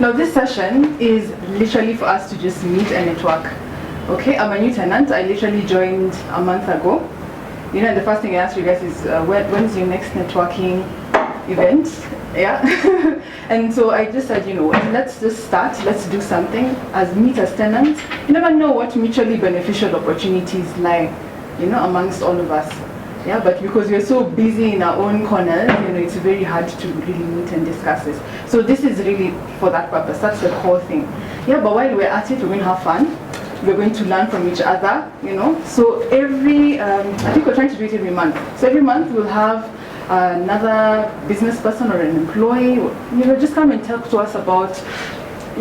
Now this session is literally for us to just meet and network. Okay, I'm a new tenant. I literally joined a month ago. You know, and the first thing I asked you guys is, when's your next networking event? Yeah. And so I just said, you know, let's just start. Let's do something. As meet as tenants, you never know what mutually beneficial opportunities lie, you know, amongst all of us. Yeah, but because we're so busy in our own corners, you know, it's very hard to really meet and discuss this. So this is really for that purpose. That's the core thing. Yeah, but while we're at it, we're going to have fun. We're going to learn from each other, you know. So every, I think we're trying to do it every month. So every month we'll have another business person or an employee, you know, just come and talk to us about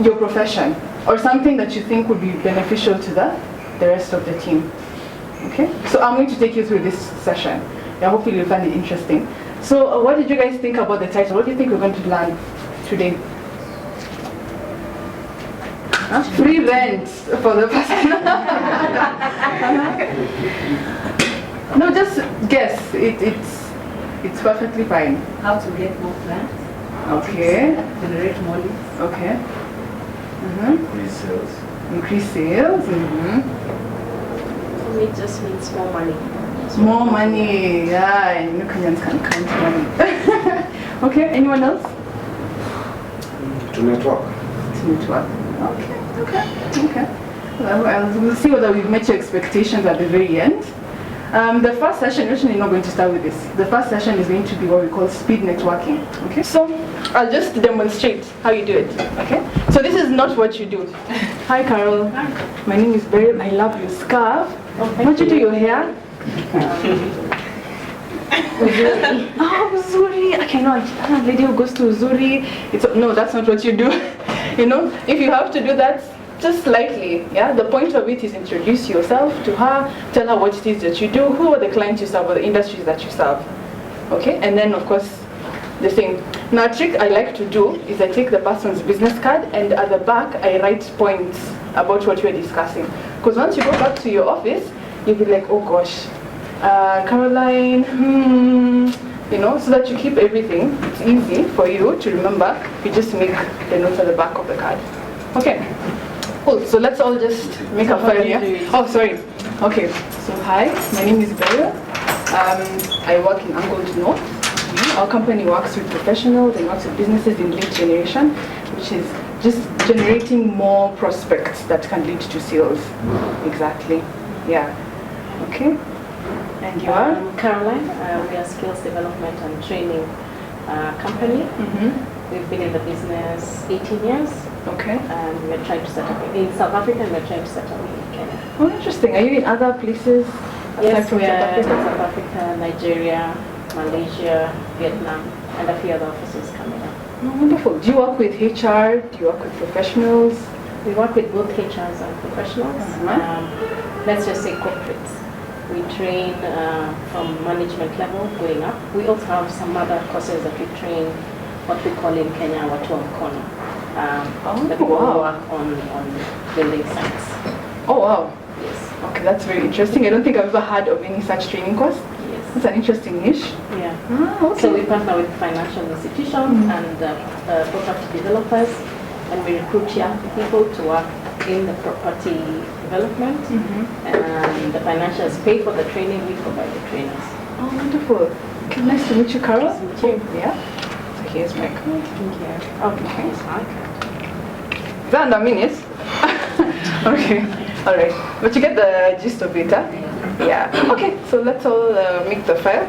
your profession or something that you think would be beneficial to the rest of the team. Okay, so I'm going to take you through this session. Yeah, hopefully you'll find it interesting. So what did you guys think about the title? What do you think we're going to learn today? Free rent for the person. No, just guess. It's perfectly fine. How to get more plants. Okay. Generate more leads. Okay. Increase sales. Increase sales. For me, it just means more money. More money. Yeah, and you know, Kenyans can count money. Okay, anyone else? To network. To network. Okay. Well, we'll see whether we've met your expectations at the very end. The first session, we're actually not going to start with this. The first session is going to be what we call speed networking. Okay, so I'll just demonstrate how you do it. Okay, so this is not what you do. Hi, Carol. Hi. My name is Beryl. I love your scarf. What you do your hair? Oh, Uzuri. Okay, no, a lady who goes to Uzuri. No, that's not what you do. You know, if you have to do that, just slightly, yeah? The point of it is introduce yourself to her, tell her what it is that you do, who are the clients you serve, or the industries that you serve. Okay, and then of course, the thing. Now, a trick I like to do is I take the person's business card and at the back, I write points about what we're discussing. Because once you go back to your office, you'll be like, oh gosh, Caroline, you know, so that you keep everything. It's easy for you to remember. You just make the notes at the back of the card. Okay. Cool. So let's all just make a file here. Oh, sorry. Okay. So hi, my name is Beryl. I work in Angold North. Our company works with professionals and works with businesses in lead generation, which is just generating more prospects that can lead to sales. Exactly. Yeah. Okay. And you are? Caroline. We are skills development and training company. We've been in the business 18 years. Okay. And we're trying to set up in South Africa and we're trying to set up in Kenya. Oh, interesting. Are you in other places? Yes, we are in South Africa, Nigeria, Malaysia, Vietnam, and a few other offices coming up. Oh, wonderful. Do you work with HR? Do you work with professionals? We work with both HRs and professionals. Let's just say corporates. We train from management level going up. We also have some other courses that we train, what we call in Kenya, watu wa mkono. That we work on building sites. Oh wow. Yes. Okay, that's very interesting. I don't think I've ever heard of any such training course. Yes. That's an interesting niche. Yeah. Okay. So we partner with financial institutions and property developers, and we recruit young people to work in the property development. And the financials pay for the training, we provide the trainers. Oh, wonderful. Okay, nice to meet you, Carol. Nice to meet you. Yeah. So here's my card. Thank you. Okay. Here's my card. Is that under minutes? Okay. All right. But you get the gist of it, huh? Yeah. Okay. So let's all make the file.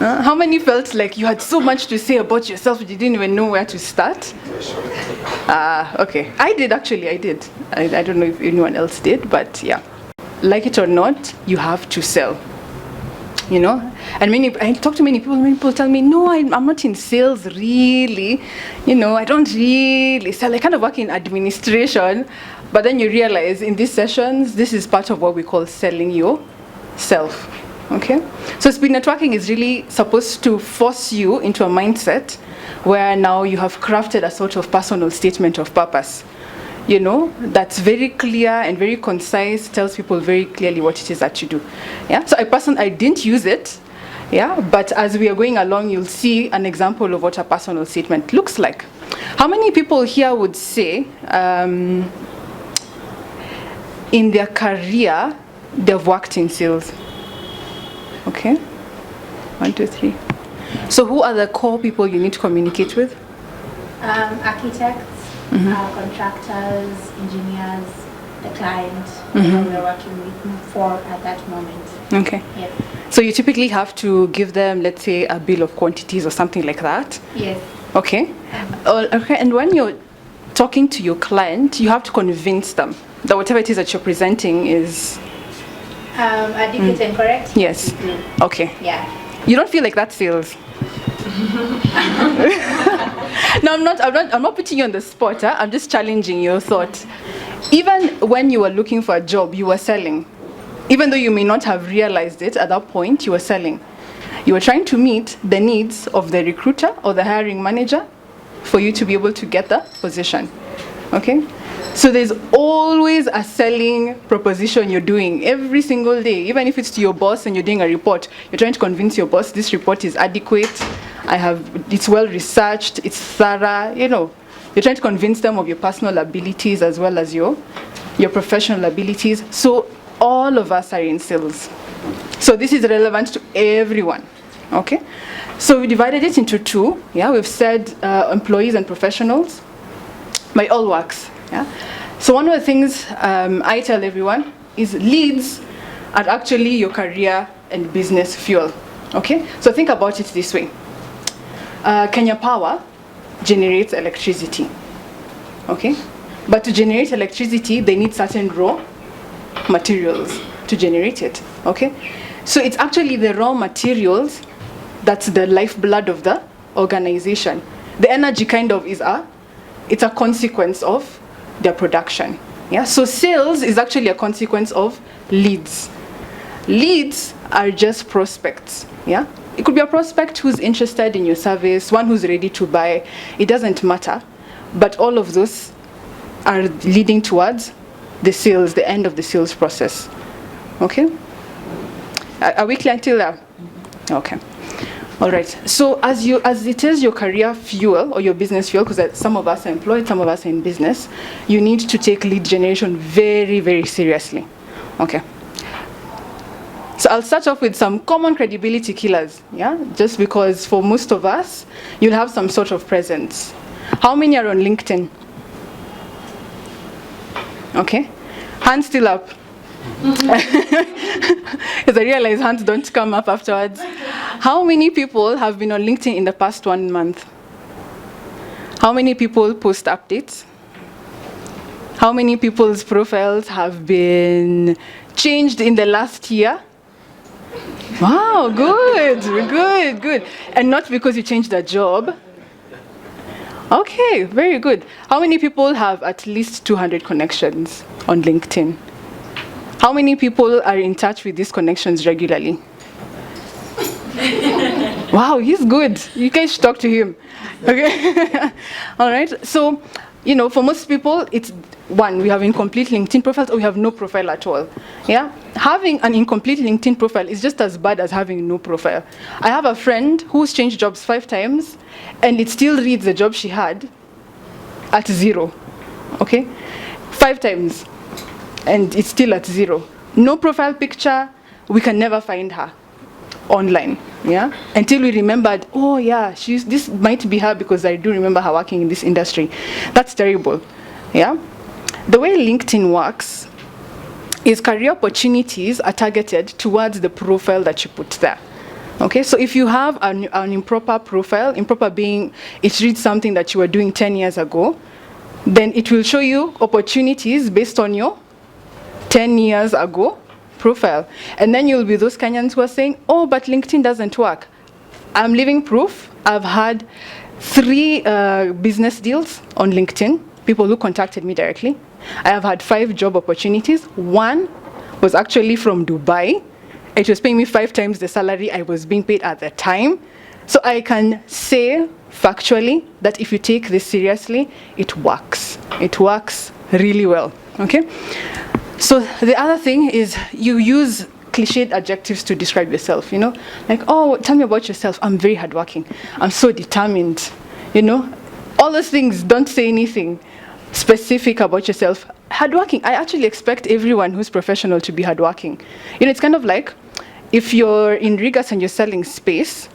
How many felt like you had so much to say about yourself you didn't even know where to start? Okay. I did actually, I did. I don't know if anyone else did, but yeah. Like it or not, you have to sell. You know? And I talk to many people tell me, no, I'm not in sales really. You know, I don't really sell. I kind of work in administration, But then you realize in these sessions, this is part of what we call selling yourself. Okay? So speed networking is really supposed to force you into a mindset where now you have crafted a sort of personal statement of purpose. You know, that's very clear and very concise, tells people very clearly what it is that you do. Yeah? So I didn't use it, yeah, but as we are going along, you'll see an example of what a personal statement looks like. How many people here would say in their career, they've worked in sales? Okay, 1, 2, 3. So who are the core people you need to communicate with? Architects, contractors, engineers, the client we're working with for at that moment. Okay. Yes. So you typically have to give them, let's say, a bill of quantities or something like that? Yes. Okay. Okay. And when you're talking to your client, you have to convince them that whatever it is that you're presenting is Adequate and correct? yes. Okay. Yeah. You don't feel like that's sales? No, I'm not putting you on the spot. Huh? I'm just challenging your thought. Even when you were looking for a job, you were selling. Even though you may not have realized it at that point, you were selling. You were trying to meet the needs of the recruiter or the hiring manager for you to be able to get the position. Okay? So there's always a selling proposition you're doing every single day. Even if it's to your boss and you're doing a report, you're trying to convince your boss this report is adequate, it's well researched, it's thorough, you know. You're trying to convince them of your personal abilities as well as your professional abilities. So all of us are in sales. So this is relevant to everyone. Okay? So we divided it into two. Yeah, we've said employees and professionals. But it all works. Yeah? So one of the things I tell everyone is leads are actually your career and business fuel. Okay? So think about it this way. Kenya Power generates electricity. Okay? But to generate electricity, they need certain raw materials to generate it. Okay? So it's actually the raw materials that's the lifeblood of the organization. The energy kind of it's a consequence of their production. Yeah? So sales is actually a consequence of leads. Leads are just prospects. Yeah? It could be a prospect who's interested in your service, one who's ready to buy. It doesn't matter. But all of those are leading towards the sales, the end of the sales process. Okay? Are we clear until there? Okay. All right. So as it is your career fuel or your business fuel, because some of us are employed, some of us are in business, you need to take lead generation very, very seriously. Okay. So I'll start off with some common credibility killers, yeah? Just because for most of us, you'll have some sort of presence. How many are on LinkedIn? Okay. Hands still up. Because I realize hands don't come up afterwards. How many people have been on LinkedIn in the past 1 month? How many people post updates? How many people's profiles have been changed in the last year? Wow, good, good, good. And not because you changed a job. Okay, very good. How many people have at least 200 connections on LinkedIn? How many people are in touch with these connections regularly? Wow, he's good. You guys should talk to him. Okay. All right. So, you know, for most people, it's one, we have incomplete LinkedIn profiles or we have no profile at all. Yeah. Having an incomplete LinkedIn profile is just as bad as having no profile. I have a friend who's changed jobs 5 times and it still reads the job she had at 0. Okay. 5 times. And it's still at 0. No profile picture, we can never find her online, yeah? Until we remembered, oh yeah, this might be her because I do remember her working in this industry. That's terrible, yeah? The way LinkedIn works is career opportunities are targeted towards the profile that you put there. Okay, so if you have an improper profile, improper being, it reads something that you were doing 10 years ago, then it will show you opportunities based on your 10 years ago profile. And then you'll be those Kenyans who are saying, oh, but LinkedIn doesn't work. I'm living proof. I've had 3 business deals on LinkedIn, people who contacted me directly. I have had 5 job opportunities. One was actually from Dubai. It was paying me 5 times the salary I was being paid at the time. So I can say factually that if you take this seriously, it works. It works really well, okay? So the other thing is you use cliched adjectives to describe yourself, you know? Like, oh, tell me about yourself. I'm very hardworking. I'm so determined, you know? All those things, don't say anything specific about yourself. Hardworking, I actually expect everyone who's professional to be hardworking. You know, it's kind of like if you're in Rigas and you're selling space,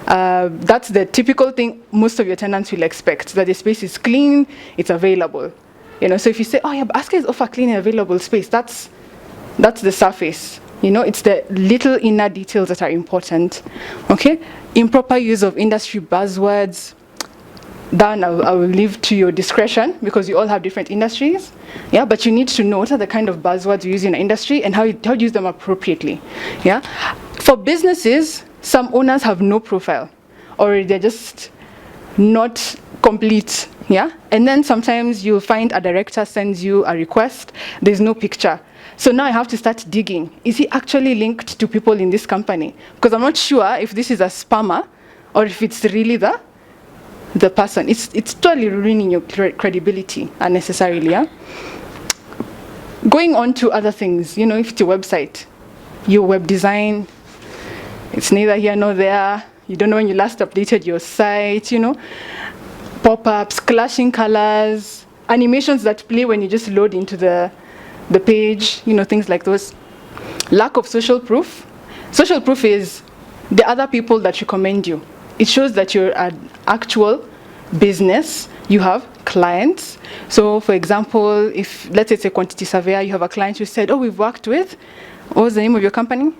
that's the typical thing most of your tenants will expect, that the space is clean, it's available. You know, so if you say, oh yeah, but Aska is offer clean and available space, that's the surface. You know, it's the little inner details that are important. Okay? Improper use of industry buzzwords, then I will leave to your discretion because you all have different industries. Yeah, but you need to know what are the kind of buzzwords you use in an industry and how you use them appropriately. Yeah? For businesses, some owners have no profile or they're just not complete. Yeah? And then sometimes you'll find a director sends you a request, there's no picture. So now I have to start digging. Is he actually linked to people in this company? Because I'm not sure if this is a spammer or if it's really the person. It's totally ruining your credibility unnecessarily. Yeah? Going on to other things, you know, if it's your website, your web design, it's neither here nor there. You don't know when you last updated your site, you know. Pop-ups, clashing colors, animations that play when you just load into the page, you know, things like those. Lack of social proof. Social proof is the other people that recommend you. It shows that you're an actual business, you have clients. So for example, if let's say it's a quantity surveyor, you have a client who said, oh, we've worked with, what was the name of your company?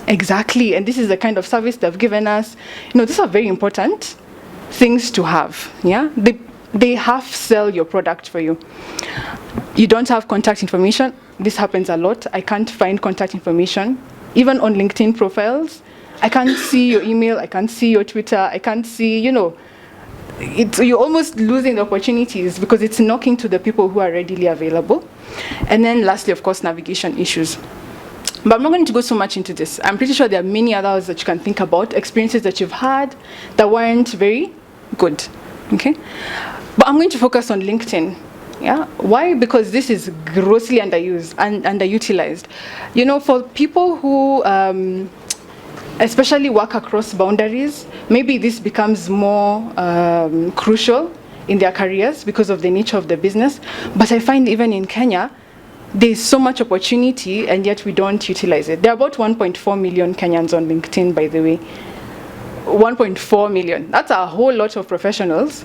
Exactly, and this is the kind of service they've given us. You know, these are very important things to have. Yeah, they half sell your product for you. You don't have contact information. This happens a lot. I can't find contact information, even on LinkedIn profiles. I can't see your email. I can't see your Twitter. I can't see, you know, you're almost losing the opportunities because it's knocking to the people who are readily available. And then lastly, of course, navigation issues. But I'm not going to go so much into this. I'm pretty sure there are many others that you can think about, experiences that you've had that weren't very good, okay? But I'm going to focus on LinkedIn, yeah? Why? Because this is grossly underused and underutilized. You know, for people who especially work across boundaries, maybe this becomes more crucial in their careers because of the nature of the business. But I find even in Kenya, there's so much opportunity and yet we don't utilize it. There are about 1.4 million Kenyans on LinkedIn, by the way. 1.4 million. That's a whole lot of professionals.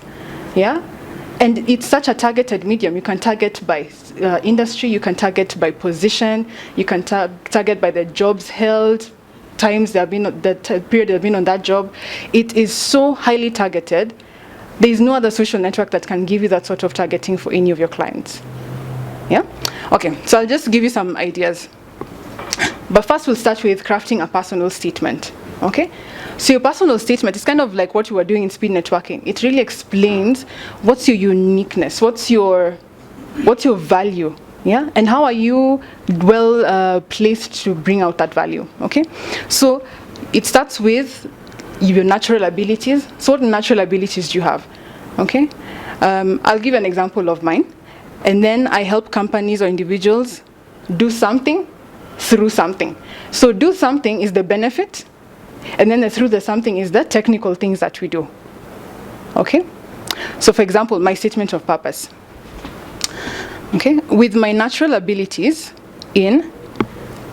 Yeah? And it's such a targeted medium. You can target by industry, you can target by position, you can target by the jobs held, times they have been, the period they've been on that job. It is so highly targeted. There is no other social network that can give you that sort of targeting for any of your clients. Yeah? Okay, so I'll just give you some ideas. But first we'll start with crafting a personal statement. Okay? So your personal statement is kind of like what you were doing in speed networking. It really explains what's your uniqueness, what's your value, yeah? And how are you well placed to bring out that value, okay? So it starts with your natural abilities. So what natural abilities do you have, okay? I'll give an example of mine. And then I help companies or individuals do something through something. So do something is the benefit, and then through the something is the technical things that we do. Okay? So for example, my statement of purpose. Okay? With my natural abilities in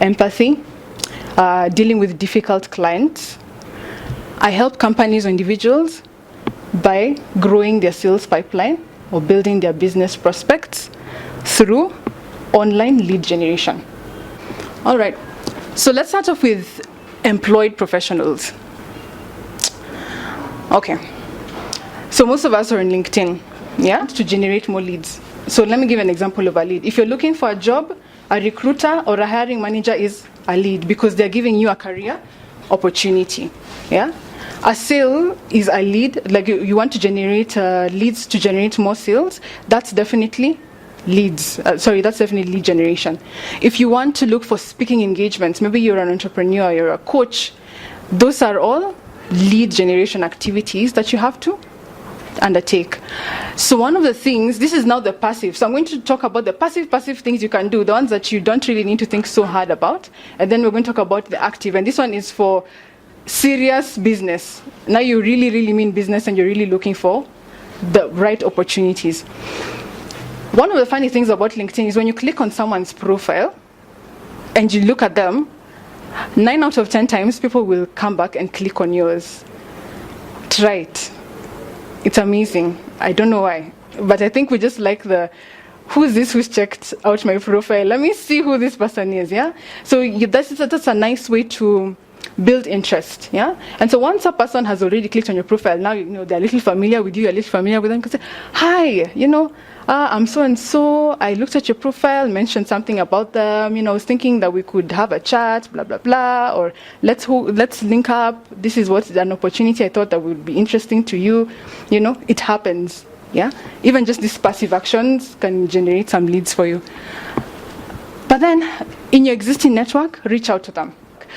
empathy, dealing with difficult clients, I help companies or individuals by growing their sales pipeline or building their business prospects through online lead generation. All right, so let's start off with employed professionals. Okay, so most of us are on LinkedIn, yeah, to generate more leads. So let me give an example of a lead. If you're looking for a job, a recruiter or a hiring manager is a lead because they're giving you a career opportunity, yeah? A sale is a lead, like you want to generate leads to generate more sales. That's definitely leads. That's definitely lead generation. If you want to look for speaking engagements, maybe you're an entrepreneur, you're a coach, those are all lead generation activities that you have to undertake. So one of the things, this is now the passive. So I'm going to talk about the passive things you can do, the ones that you don't really need to think so hard about. And then we're going to talk about the active. And this one is for serious business. Now you really mean business and you're really looking for the right opportunities. One of the funny things about LinkedIn is when you click on someone's profile and you look at them, 9 out of 10 times people will come back and click on yours. Try it. It's amazing. I don't know why, but I think we just like who's this who's checked out my profile? Let me see who this person is, yeah? So that's a nice way to build interest, yeah? And so once a person has already clicked on your profile, now they're a little familiar with you, you're a little familiar with them, you can say, hi, I'm so-and-so, I looked at your profile, mentioned something about them, I was thinking that we could have a chat, blah, blah, blah, or let's link up, this is what's an opportunity I thought that would be interesting to you, it happens, yeah? Even just these passive actions can generate some leads for you. But then, in your existing network, reach out to them.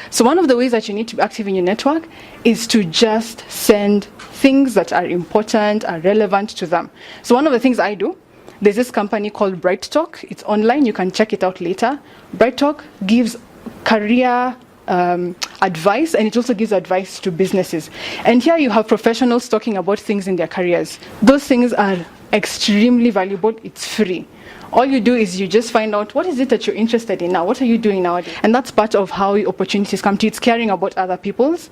So one of the ways that you need to be active in your network is to just send things that are important, are relevant to them. So one of the things I do, there's this company called Bright Talk. It's online. You can check it out later. Bright Talk gives career advice, and it also gives advice to businesses. And here you have professionals talking about things in their careers. Those things are extremely valuable. It's free. All you do is you just find out what is it that you're interested in now. What are you doing nowadays? And that's part of how opportunities come to you. It's caring about other people's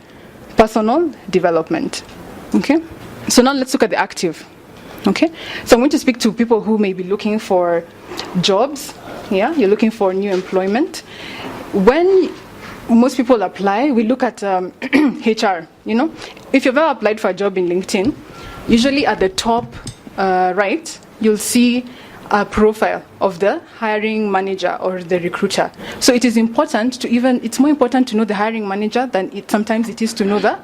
personal development. Okay? So now let's look at the active. Okay, so I'm going to speak to people who may be looking for jobs. Yeah, you're looking for new employment. When most people apply, we look at HR. If you've ever applied for a job in LinkedIn, usually at the top right, you'll see a profile of the hiring manager or the recruiter. So it is important it's more important to know the hiring manager than sometimes it is to know the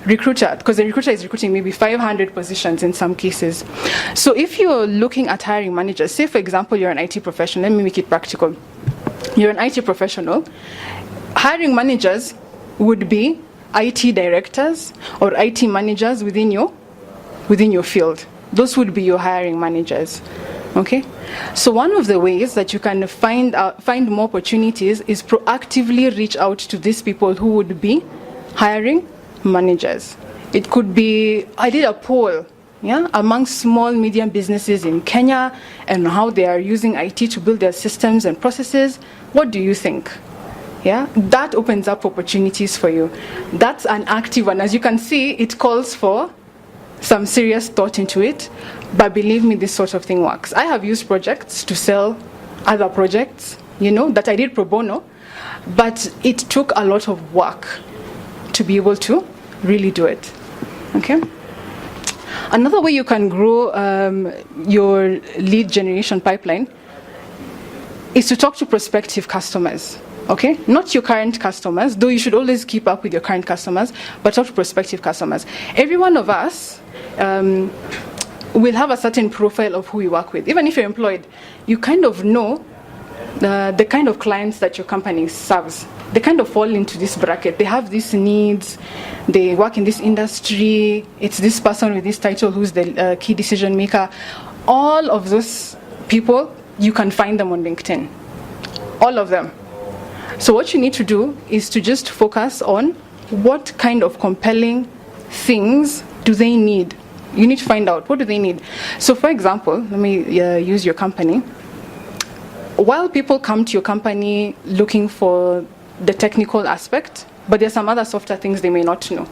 recruiter, because the recruiter is recruiting maybe 500 positions in some cases. So if you're looking at hiring managers, say for example you're an IT professional, let me make it practical. You're an IT professional. Hiring managers would be IT directors or IT managers within your field. Those would be your hiring managers. Okay? So one of the ways that you can find more opportunities is proactively reach out to these people who would be hiring managers. It could be, I did a poll, among small, medium businesses in Kenya and how they are using IT to build their systems and processes. What do you think? Yeah, that opens up opportunities for you. That's an active one. As you can see, it calls for some serious thought into it, but believe me, this sort of thing works. I have used projects to sell other projects, that I did pro bono, but it took a lot of work to be able to really do it. Okay? Another way you can grow your lead generation pipeline is to talk to prospective customers. Okay? Not your current customers, though you should always keep up with your current customers, but talk to prospective customers. Every one of us will have a certain profile of who you work with. Even if you're employed, you kind of know the kind of clients that your company serves. They kind of fall into this bracket. They have these needs, they work in this industry, it's this person with this title who's the key decision maker. All of those people, you can find them on LinkedIn. All of them. So what you need to do is to just focus on what kind of compelling things do they need. You need to find out, what do they need? So for example, let me use your company. While people come to your company looking for the technical aspect, but there's some other softer things they may not know,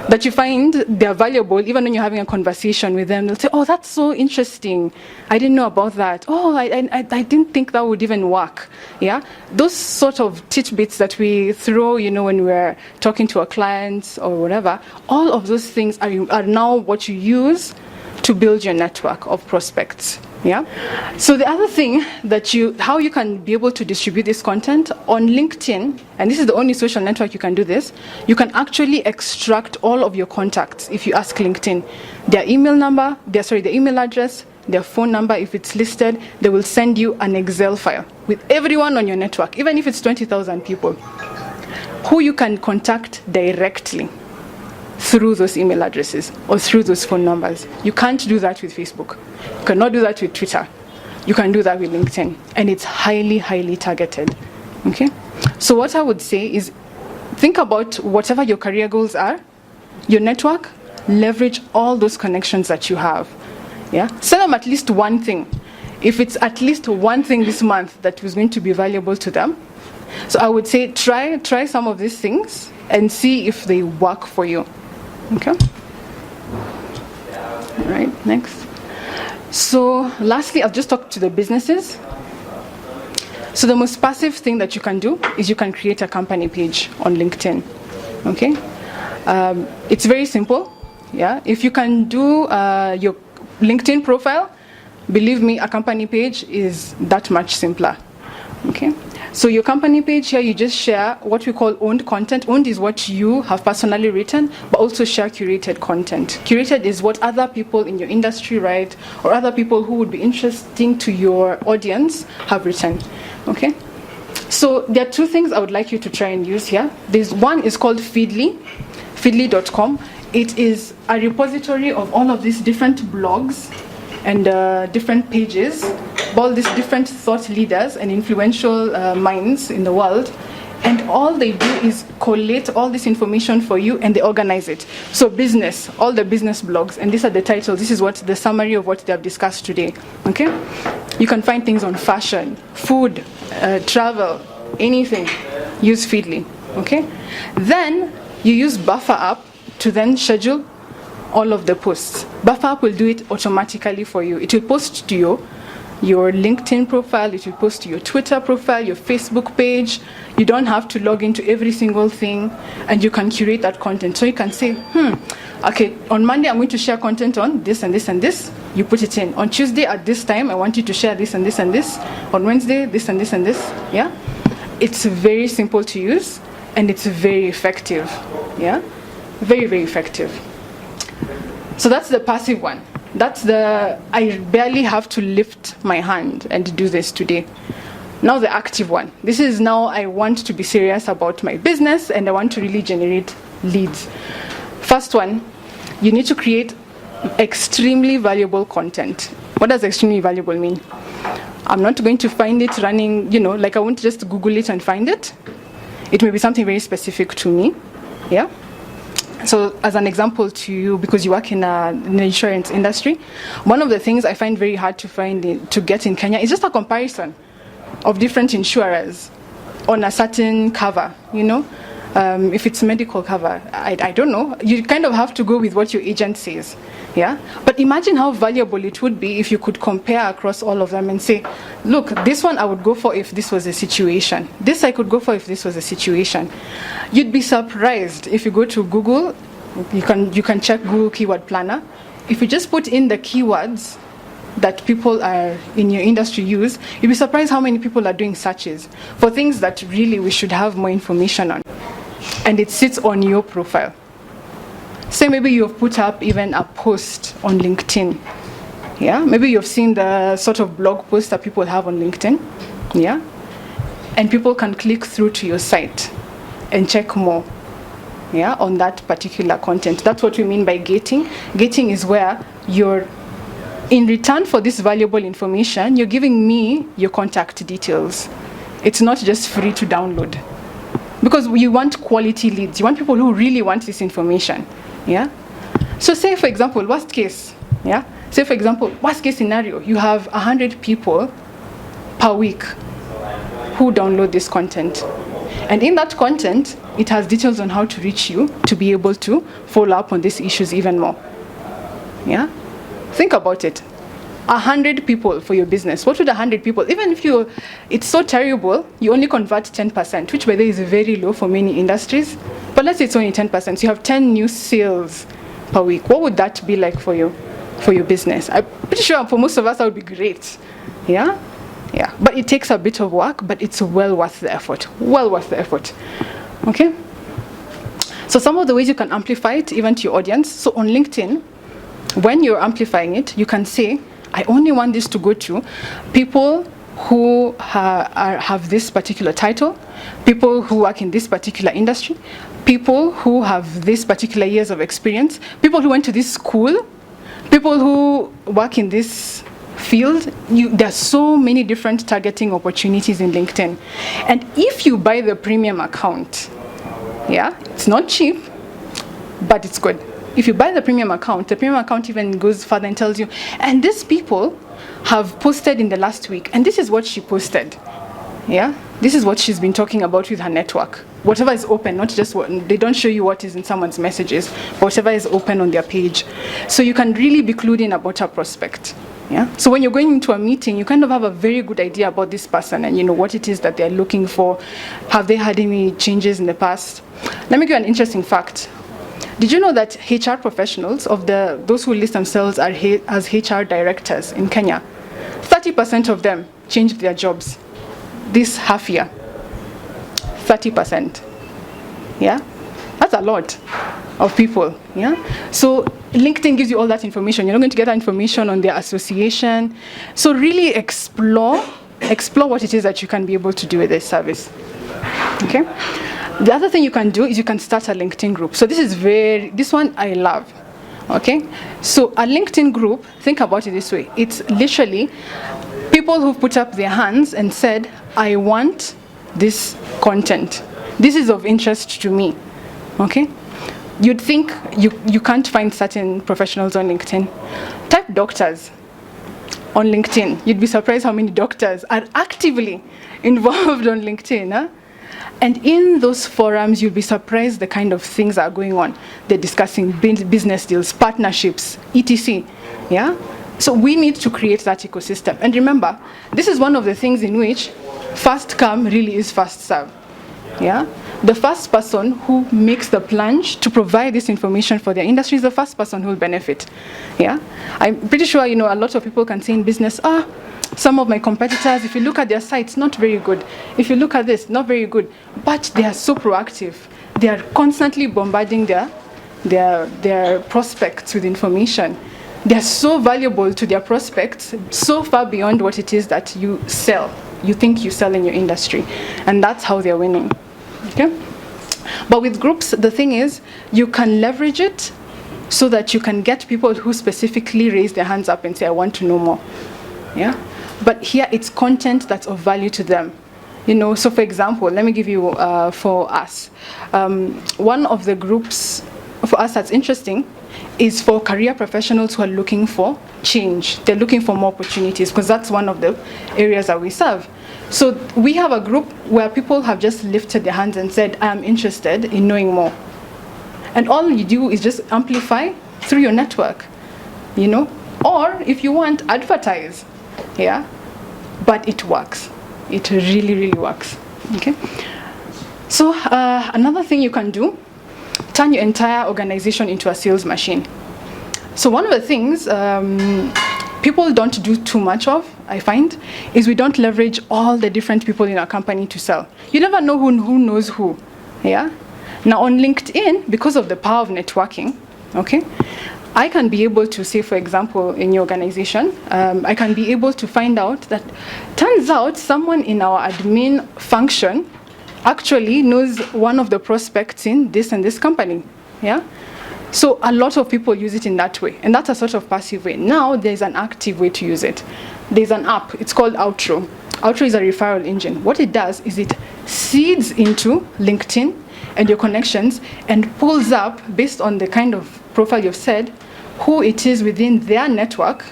that you find they're valuable. Even when you're having a conversation with them, they'll say, oh, that's so interesting, I didn't know about that. Oh, I didn't think that would even work. Those sort of tidbits that we throw, when we're talking to our clients or whatever, all of those things are now what you use to build your network of prospects. So the other thing how you can be able to distribute this content on LinkedIn, and this is the only social network you can do this, you can actually extract all of your contacts if you ask LinkedIn. Their email number, their email address, their phone number, if it's listed, they will send you an Excel file with everyone on your network, even if it's 20,000 people, who you can contact directly through those email addresses or through those phone numbers. You can't do that with Facebook. You cannot do that with Twitter. You can do that with LinkedIn. And it's highly, highly targeted. Okay? So what I would say is, think about whatever your career goals are, your network, leverage all those connections that you have. Yeah? Send them at least one thing. If it's at least one thing this month that was going to be valuable to them. So I would say try some of these things and see if they work for you. Okay? All right, next. So lastly, I'll just talk to the businesses. So the most passive thing that you can do is you can create a company page on LinkedIn. Okay? It's very simple. Yeah? If you can do your LinkedIn profile, believe me, a company page is that much simpler. Okay? So your company page here, you just share what we call owned content. Owned is what you have personally written, but also share curated content. Curated is what other people in your industry write, or other people who would be interesting to your audience have written. Okay? So there are two things I would like you to try and use here. There's one is called Feedly, feedly.com. It is a repository of all of these different blogs and different pages, all these different thought leaders and influential minds in the world. And all they do is collate all this information for you and they organize it. So business, all the business blogs, and these are the titles. This is what the summary of what they have discussed today. Okay? You can find things on fashion, food, travel, anything. Use Feedly. Okay? Then you use Buffer app to then schedule all of the posts. Buffer app will do it automatically for you. It will post to your LinkedIn profile, it will post to your Twitter profile, your Facebook page. You don't have to log into every single thing, and you can curate that content. So you can say, okay, on Monday I'm going to share content on this and this and this. You put it in. On Tuesday at this time, I want you to share this and this and this. On Wednesday, this and this and this. Yeah? It's very simple to use, and it's very effective. Yeah? Very, very effective. So that's the passive one. That's the, I barely have to lift my hand and do this today. Now the active one. This is now I want to be serious about my business and I want to really generate leads. First one, you need to create extremely valuable content. What does extremely valuable mean? I'm not going to find it running, like I won't just Google it and find it. It may be something very specific to me. Yeah? So as an example to you, because you work in the insurance industry, one of the things I find very hard to get in Kenya is just a comparison of different insurers on a certain cover, if it's medical cover, I don't know. You kind of have to go with what your agent says. Yeah? But imagine how valuable it would be if you could compare across all of them and say, look, this one I would go for if this was a situation. This I could go for if this was a situation. You'd be surprised if you go to Google, you can check Google Keyword Planner. If you just put in the keywords that people are in your industry use, you'd be surprised how many people are doing searches for things that really we should have more information on. And it sits on your profile. Say maybe you've put up even a post on LinkedIn. Yeah? Maybe you've seen the sort of blog posts that people have on LinkedIn. Yeah? And people can click through to your site and check more. Yeah? On that particular content. That's what we mean by gating. Gating is where you're, in return for this valuable information, you're giving me your contact details. It's not just free to download. Because you want quality leads. You want people who really want this information. Yeah? So say, for example, worst case. Yeah? Say, for example, worst case scenario. You have 100 people per week who download this content. And in that content, it has details on how to reach you to be able to follow up on these issues even more. Yeah? Think about it. 100 people for your business. What would 100 people, even if it's so terrible, you only convert 10%, which by the way is very low for many industries. But let's say it's only 10%. So you have 10 new sales per week. What would that be like for your business? I'm pretty sure for most of us that would be great. Yeah? Yeah. But it takes a bit of work, but it's well worth the effort. Well worth the effort. Okay? So some of the ways you can amplify it even to your audience. So on LinkedIn, when you're amplifying it, you can say, I only want this to go to people who have this particular title, people who work in this particular industry, people who have this particular years of experience, people who went to this school, people who work in this field. There are so many different targeting opportunities in LinkedIn. And if you buy the premium account, it's not cheap, but it's good. If you buy the premium account even goes further and tells you, and these people have posted in the last week, and this is what she posted. This is what she's been talking about with her network. Whatever is open, not just what, they don't show you what is in someone's messages, but whatever is open on their page. So you can really be clued in about her prospect. So when you're going into a meeting, you kind of have a very good idea about this person and you know what it is that they're looking for. Have they had any changes in the past? Let me give you an interesting fact. Did you know that HR professionals, those who list themselves as HR directors in Kenya, 30% of them changed their jobs this half year? 30%. That's a lot of people. So LinkedIn gives you all that information. You're not going to get that information on their association. So really explore what it is that you can be able to do with this service. Okay. The other thing you can do is you can start a LinkedIn group. So this one I love. Okay. So a LinkedIn group, think about it this way. It's literally people who put up their hands and said, I want this content. This is of interest to me. Okay. You'd think you can't find certain professionals on LinkedIn. Type doctors on LinkedIn. You'd be surprised how many doctors are actively involved on LinkedIn. Huh? And in those forums, you'll be surprised the kind of things that are going on. They're discussing business deals, partnerships, etc. So we need to create that ecosystem. And remember, this is one of the things in which fast come really is fast serve. The first person who makes the plunge to provide this information for their industry is the first person who will benefit. I'm pretty sure, a lot of people can say in business, some of my competitors, if you look at their sites, not very good. If you look at this, not very good. But they are so proactive. They are constantly bombarding their prospects with information. They are so valuable to their prospects, so far beyond what it is that you sell. You think you sell in your industry. And that's how they're winning. Okay? But with groups, the thing is, you can leverage it so that you can get people who specifically raise their hands up and say, I want to know more. But here it's content that's of value to them. So for example, let me give you for us. One of the groups for us that's interesting is for career professionals who are looking for change. They're looking for more opportunities because that's one of the areas that we serve. So we have a group where people have just lifted their hands and said, I'm interested in knowing more. And all you do is just amplify through your network, or if you want, advertise. But it works. It really, really works. Okay. So another thing you can do, turn your entire organization into a sales machine. So one of the things people don't do too much of, I find, is we don't leverage all the different people in our company to sell. You never know who knows who. Now on LinkedIn, because of the power of networking, okay, I can be able to say, for example, in your organization, I can be able to find out that turns out someone in our admin function actually knows one of the prospects in this and this company. So a lot of people use it in that way, and that's a sort of passive way. Now there's an active way to use it. There's an app, it's called Outro. Outro is a referral engine. What it does is it seeds into LinkedIn and your connections and pulls up, based on the kind of profile you've said, who it is within their network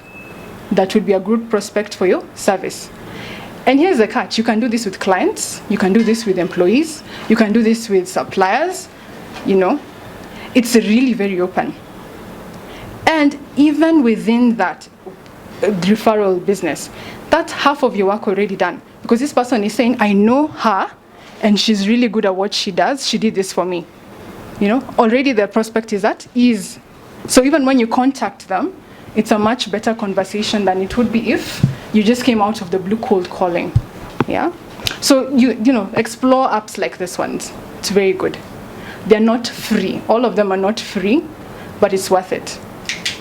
that would be a good prospect for your service. And here's the catch. You can do this with clients. You can do this with employees. You can do this with suppliers. It's really very open. And even within that referral business, that's half of your work already done. Because this person is saying, I know her, and she's really good at what she does. She did this for me. Already the prospect is at ease. So even when you contact them, it's a much better conversation than it would be if you just came out of the blue cold calling. So explore apps like this one. It's very good. They're not free. All of them are not free, but it's worth it.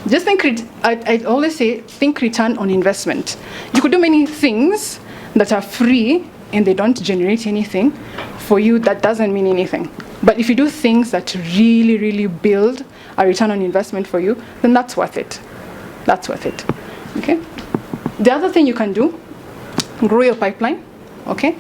Just think, I always say, think return on investment. You could do many things that are free and they don't generate anything. For you, that doesn't mean anything. But if you do things that really, really build a return on investment for you, then that's worth it. That's worth it, okay? The other thing you can do, grow your pipeline, okay?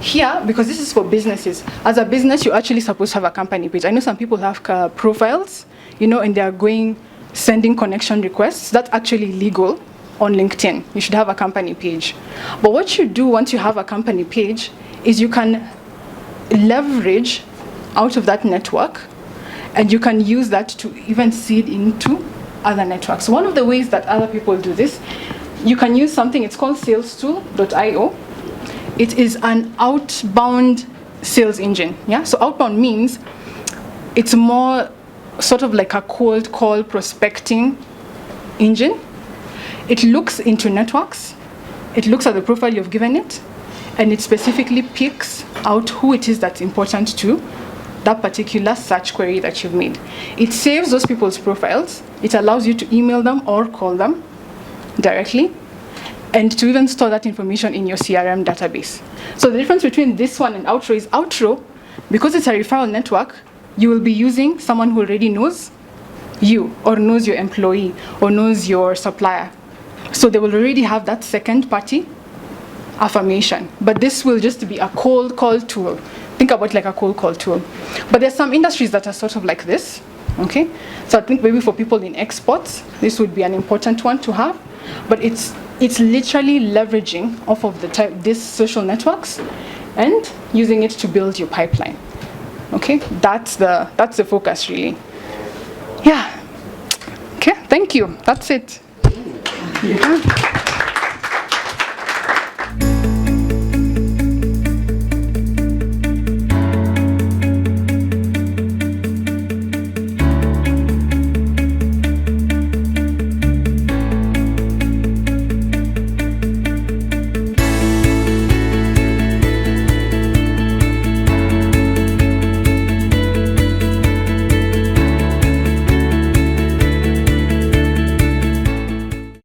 Here, because this is for businesses, as a business, you're actually supposed to have a company page. I know some people have profiles, and they're sending connection requests. That's actually legal on LinkedIn. You should have a company page. But what you do once you have a company page is you can leverage out of that network, and you can use that to even seed into other networks. One of the ways that other people do this, you can use something, it's called salestool.io. It is an outbound sales engine. Yeah. So outbound means it's more sort of like a cold call prospecting engine. It looks into networks, it looks at the profile you've given it, and it specifically picks out who it is that's important to that particular search query that you've made. It saves those people's profiles. It allows you to email them or call them directly, and to even store that information in your CRM database. So the difference between this one and Outro is Outro, because it's a referral network, you will be using someone who already knows you, or knows your employee, or knows your supplier. So they will already have that second party affirmation. But this will just be a cold call tool. Think about like a cold call tool. But there's some industries that are sort of like this, okay? So I think maybe for people in exports, this would be an important one to have. But it's literally leveraging off of these social networks and using it to build your pipeline. Okay, that's the focus really. Yeah. Okay, thank you. That's it. Yeah.